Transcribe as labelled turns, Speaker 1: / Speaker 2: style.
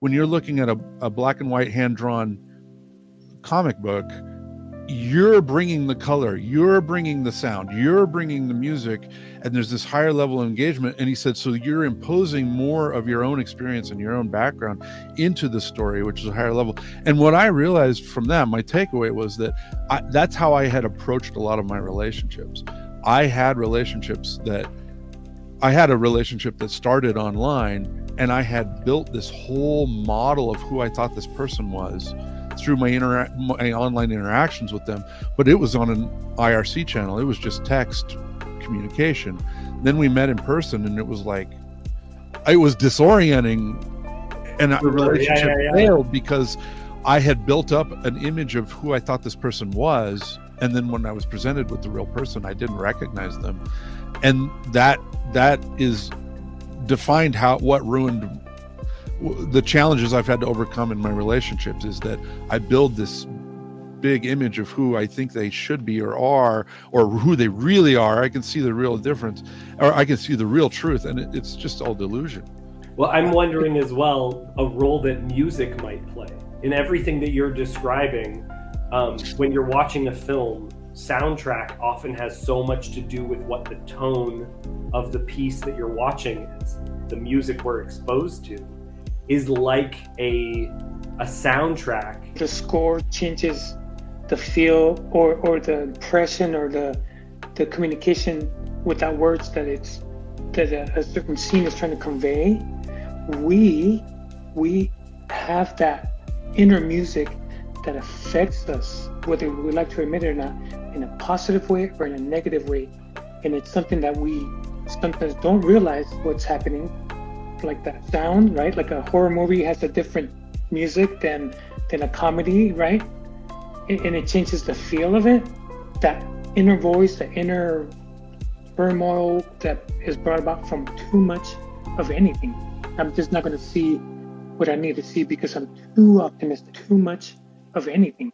Speaker 1: when you're looking at a black and white hand-drawn comic book, you're bringing the color, you're bringing the sound, you're bringing the music, and there's this higher level of engagement. And he said, so you're imposing more of your own experience and your own background into the story, which is a higher level. And what I realized from that, my takeaway was that that's how I had approached a lot of my relationships. I had a relationship that started online, and I had built this whole model of who I thought this person was through my online interactions with them, but it was on an IRC channel. It was just text communication. Then we met in person, and it was disorienting, and the relationship failed because I had built up an image of who I thought this person was, and then when I was presented with the real person, I didn't recognize them, and that is defined what ruined the challenges I've had to overcome in my relationships, is that I build this big image of who I think they should be or are, or who they really are. I can see the real difference, or I can see the real truth, and it's just all delusion.
Speaker 2: Well, I'm wondering as well, a role that music might play in everything that you're describing. When you're watching a film, soundtrack often has so much to do with what the tone of the piece that you're watching is. The music we're exposed to is like a soundtrack.
Speaker 3: The score changes the feel or the impression or the communication without words that a certain scene is trying to convey. We have that inner music that affects us, whether we like to admit it or not, in a positive way or in a negative way. And it's something that we sometimes don't realize what's happening. Like that sound, right? Like a horror movie has a different music than a comedy, right? And it changes the feel of it. That inner voice, the inner turmoil that is brought about from too much of anything. I'm just not going to see what I need to see because I'm too optimistic, too much of anything.